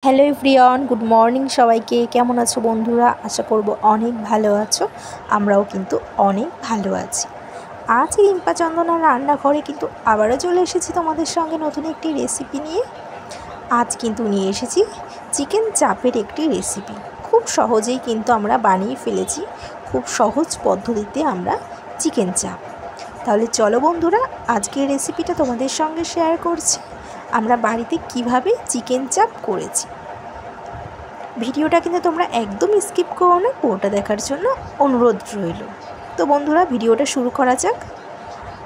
Hello everyone, good morning সবাইকে। কেমন আছো বন্ধুরা? আশা করব অনেক ভালো আছো। আমরাও কিন্তু অনেক ভালো আছি। আজ রিম্পা চন্দনার রান্নাঘরে কিন্তু আবারও চলে এসেছি তোমাদের সঙ্গে নতুন একটি রেসিপি নিয়ে। আজ কিন্তু নিয়ে এসেছি চিকেন চাপের একটি রেসিপি। খুব সহজেই কিন্তু আমরা বানিয়ে ফেলেছি, খুব সহজ পদ্ধতিতে আমরা চিকেন চাপ। তাহলে চলো বন্ধুরা, আজকের রেসিপিটা তোমাদের সঙ্গে শেয়ার করছি আমরা বাড়িতে কিভাবে চিকেন চাপ করেছি। ভিডিওটা কিন্তু তোমরা একদম স্কিপ করো না, পুরোটা দেখার জন্য অনুরোধ রইল। তো বন্ধুরা, ভিডিওটা শুরু করা যাক।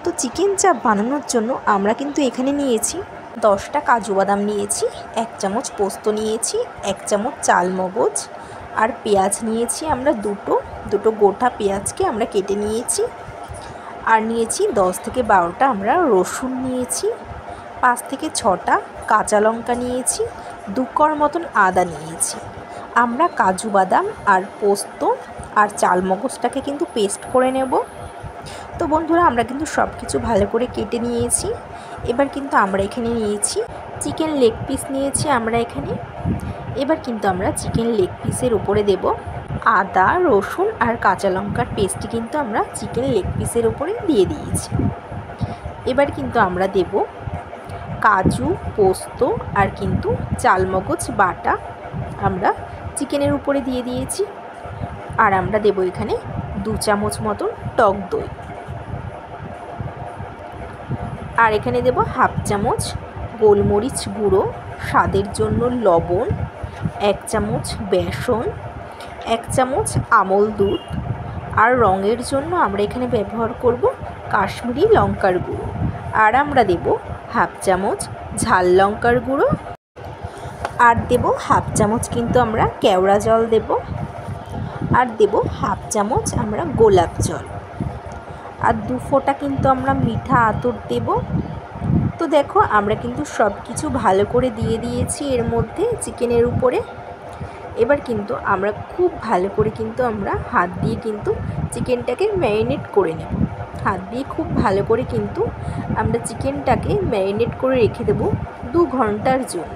তো চিকেন চাপ বানানোর জন্য আমরা কিন্তু এখানে নিয়েছি 10টা কাজু বাদাম নিয়েছি, 1 চামচ পোস্ত নিয়েছি, 1 চামচ চালমগজ, আর পেঁয়াজ নিয়েছি আমরা দুটো গোটা পেঁয়াজকে আমরা কেটে নিয়েছি, আর নিয়েছি 10 থেকে 12টা আমরা রসুন নিয়েছি, 5 থেকে 6টা কাঁচা লঙ্কা নিয়েছি, 2 কোয়া মতন আদা নিয়েছি। আমরা কাজু বাদাম আর পোস্ত আর চালমগজটাকে কিন্তু পেস্ট করে নেব। তো বন্ধুরা, আমরা কিন্তু সব কিছু ভালো করে কেটে নিয়েছি। এবার কিন্তু আমরা এখানে নিয়েছি চিকেন লেগ পিস নিয়েছি আমরা এখানে। এবার কিন্তু আমরা চিকেন লেগ পিসের উপরে দেব আদা, রসুন আর কাঁচা লঙ্কার পেস্টটি কিন্তু আমরা চিকেন লেগ পিসের উপরে দিয়ে দিয়েছি। এবার কিন্তু আমরা দেব কাজু, পোস্ত আর কিন্তু চালমগজ বাটা আমরা চিকেনের উপরে দিয়ে দিয়েছি। আর আমরা দেব এখানে 2 চামচ মতন টক দই, আর এখানে দেব হাফ চামচ গোলমরিচ গুঁড়ো, স্বাদের জন্য লবণ, 1 চামচ বেসন, 1 চামচ আমল দুধ, আর রঙের জন্য আমরা এখানে ব্যবহার করব কাশ্মীরি লঙ্কার গুঁড়ো, আর আমরা দেব হাফ চামচ ঝাল লঙ্কার গুঁড়ো, আর দেব হাফ চামচ কিন্তু আমরা কেওড়া জল দেব, আর দেব হাফ চামচ আমরা গোলাপ জল, আর 2 ফোঁটা কিন্তু আমরা মিঠা আতর দেব। তো দেখো, আমরা কিন্তু সব কিছু ভালো করে দিয়ে দিয়েছি এর মধ্যে চিকেনের উপরে। এবার কিন্তু আমরা খুব ভালো করে কিন্তু আমরা হাত দিয়ে কিন্তু চিকেনটাকে ম্যারিনেট করে নেব। হাত দিয়ে খুব ভালো করে কিন্তু আমরা চিকেনটাকে ম্যারিনেট করে রেখে দেব 2 ঘন্টার জন্য।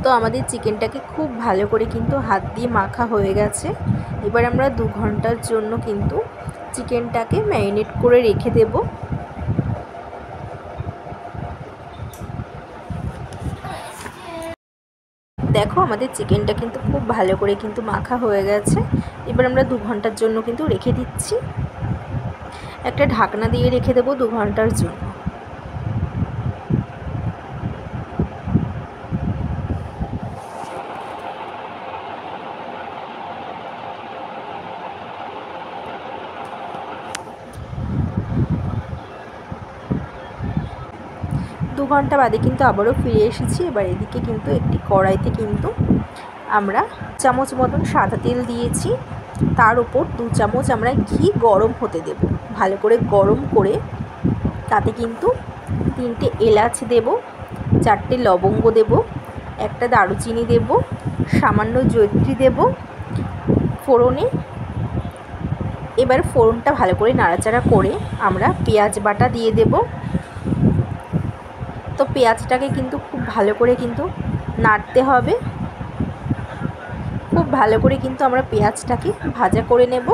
তো আমাদের চিকেনটাকে খুব ভালো করে কিন্তু হাত দিয়ে মাখা হয়ে গেছে। এবার আমরা 2 ঘন্টার জন্য কিন্তু চিকেনটাকে ম্যারিনেট করে রেখে দেব। দেখো, আমাদের চিকেনটা কিন্তু খুব ভালো করে কিন্তু মাখা হয়ে গেছে। এবার আমরা 2 ঘন্টার জন্য কিন্তু রেখে দিচ্ছি। একটা ঢাকনা দিয়ে রেখে দেব 2 ঘন্টার জন্য। দু ঘন্টা বাদে কিন্তু আবারও ফিরে এসেছি। এবার এদিকে কিন্তু একটি কড়াইতে কিন্তু আমরা চামচ মতন সাদা তেল দিয়েছি, তার উপর 2 চামচ আমরা ঘি গরম হতে দেব। ভালো করে গরম করে তাতে কিন্তু 3টে এলাচ দেব, 4টে লবঙ্গ দেব, একটা দারুচিনি দেব, সামান্য জয়িত্রী দেব ফোড়নে। এবার ফোড়নটা ভালো করে নাড়াচাড়া করে আমরা পেঁয়াজ বাটা দিয়ে দেব। তো পেঁয়াজটাকে কিন্তু খুব ভালো করে কিন্তু নাড়তে হবে। খুব ভালো করে কিন্তু আমরা পেঁয়াজটাকে ভাজা করে নেব।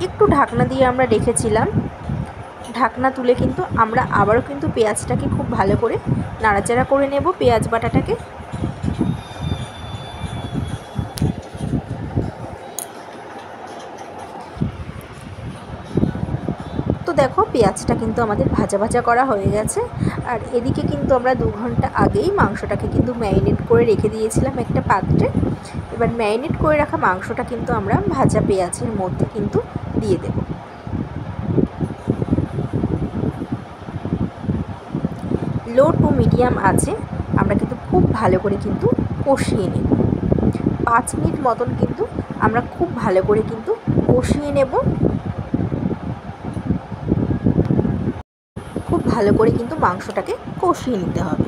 একটু ঢাকনা দিয়ে আমরা রেখেছিলাম, ঢাকনা তুলে কিন্তু আমরা আবারও কিন্তু পেঁয়াজটাকে খুব ভালো করে নাড়াচাড়া করে নেব পেঁয়াজ বাটাটাকে। তো দেখো, পেঁয়াজটা কিন্তু আমাদের ভাজা ভাজা করা হয়ে গেছে। আর এদিকে কিন্তু আমরা 2 ঘন্টা আগেই মাংসটাকে কিন্তু ম্যারিনেট করে রেখে দিয়েছিলাম একটা পাত্রে। এবার ম্যারিনেট করে রাখা মাংসটা কিন্তু আমরা ভাজা পেঁয়াজের মধ্যে কিন্তু দিয়ে দেব। লো টু মিডিয়াম আছে আমরা কিন্তু খুব ভালো করে কিন্তু কষিয়ে নেব। 5 মিনিট মতন কিন্তু আমরা খুব ভালো করে কিন্তু কষিয়ে নেব। খুব ভালো করে কিন্তু মাংসটাকে কষিয়ে নিতে হবে।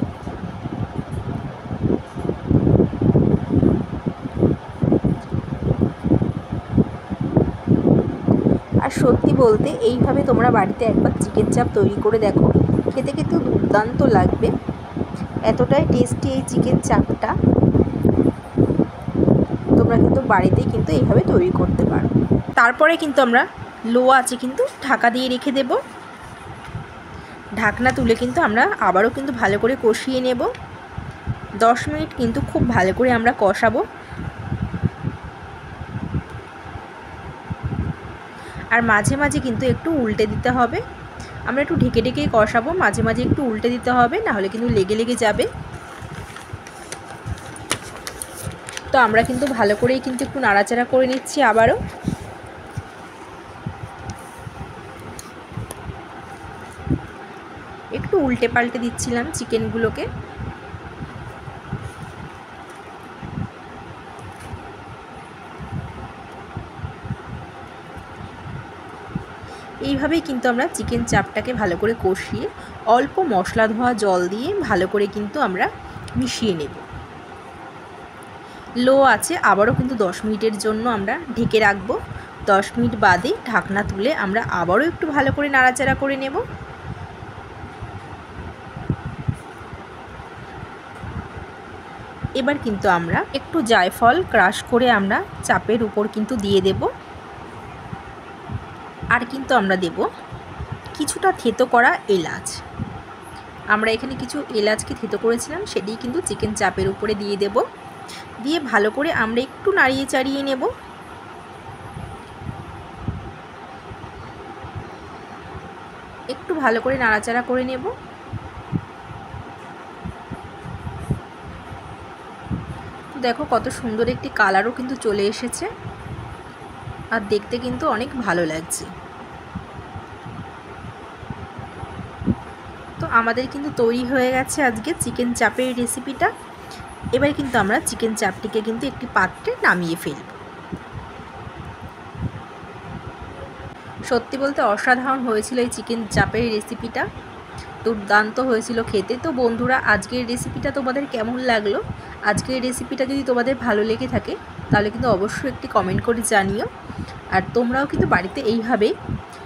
আর সত্যি বলতে, এইভাবে তোমরা বাড়িতে একবার চিকেন চাপ তৈরি করে দেখো, খেতে কিন্তু দুর্দান্ত লাগবে। এতটাই টেস্টি এই চিকেন চাপটা, তোমরা কিন্তু বাড়িতেই কিন্তু এইভাবে তৈরি করতে পারো। তারপরে কিন্তু আমরা লো আঁচে কিন্তু ঢাকা দিয়ে রেখে দেব। ঢাকনা তুলে কিন্তু আমরা আবারও কিন্তু ভালো করে কষিয়ে নেব। 10 মিনিট কিন্তু খুব ভালো করে আমরা কষাবো। আর মাঝে মাঝে কিন্তু একটু উল্টে দিতে হবে। আমরা একটু ঢেকে ঢেকে কষাবো, মাঝে মাঝে একটু উল্টে দিতে হবে, নাহলে কিন্তু লেগে লেগে যাবে। তো আমরা কিন্তু ভালো করেই কিন্তু একটু নাড়াচাড়া করে নিচ্ছি আবারও। একটু উল্টে পাল্টে দিচ্ছিলাম চিকেনগুলোকে। এইভাবেই কিন্তু আমরা চিকেন চাপটাকে ভালো করে কষিয়ে অল্প মশলা ধোয়া জল দিয়ে ভালো করে কিন্তু আমরা মিশিয়ে নেব। লো আছে আবারও কিন্তু 10 মিনিটের জন্য আমরা ঢেকে রাখবো। 10 মিনিট বাদে ঢাকনা তুলে আমরা আবারও একটু ভালো করে নাড়াচাড়া করে নেব। এবার কিন্তু আমরা একটু জায়ফল ক্রাশ করে আমরা চাপের উপর কিন্তু দিয়ে দেব। আর কিন্তু আমরা দেব কিছুটা থেতো করা এলাচ। আমরা এখানে কিছু এলাচকে থেতো করেছিলাম, সেটাই কিন্তু চিকেন চাপের উপরে দিয়ে দেব। দিয়ে ভালো করে আমরা একটু নাড়িয়ে চাড়িয়ে নেব। একটু ভালো করে নাড়াচাড়া করে নেব। দেখো কত সুন্দর একটি কালারও কিন্তু চলে এসেছে, আর দেখতে কিন্তু অনেক ভালো লাগছে। তো আমাদের কিন্তু তৈরি হয়ে গেছে আজকে চিকেন চাপের রেসিপিটা। এবার কিন্তু আমরা চিকেন চাপটিকে কিন্তু একটি পাত্রে নামিয়ে ফেলব। সত্যি বলতে অসাধারণ হয়েছিল এই চিকেন চাপের রেসিপিটা, দুর্দান্ত হয়েছিল খেতে। তো বন্ধুরা, আজকের রেসিপিটা তোমাদের কেমন লাগলো? আজকের রেসিপিটা যদি তোমাদের ভালো লেগে থাকে তাহলে কিন্তু অবশ্যই একটি কমেন্ট করে জানিও। আর তোমরাও কিন্তু বাড়িতে এইভাবে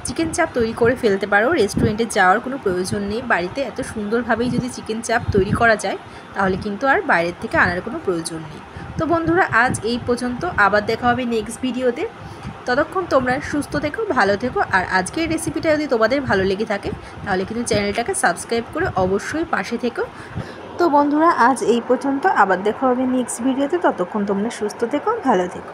চিকেন চাপ তৈরি করে ফেলতে পারো। রেস্টুরেন্টে যাওয়ার কোনো প্রয়োজন নেই, বাড়িতে এত সুন্দরভাবেই যদি চিকেন চাপ তৈরি করা যায় তাহলে কিন্তু আর বাইরের থেকে আনার কোনো প্রয়োজন নেই। তো বন্ধুরা, আজ এই পর্যন্ত, আবার দেখা হবে নেক্সট ভিডিওতে। ততক্ষণ তোমরা সুস্থ থেকো, ভালো থেকো। আর আজকের রেসিপিটা যদি তোমাদের ভালো লেগে থাকে তাহলে কিন্তু চ্যানেলটাকে সাবস্ক্রাইব করে অবশ্যই পাশে থেকো। তো বন্ধুরা, আজ এই পর্যন্ত, আবার দেখা হবে নেক্সট ভিডিওতে। ততক্ষণ তোমরা সুস্থ থেকো, ভালো থেকো।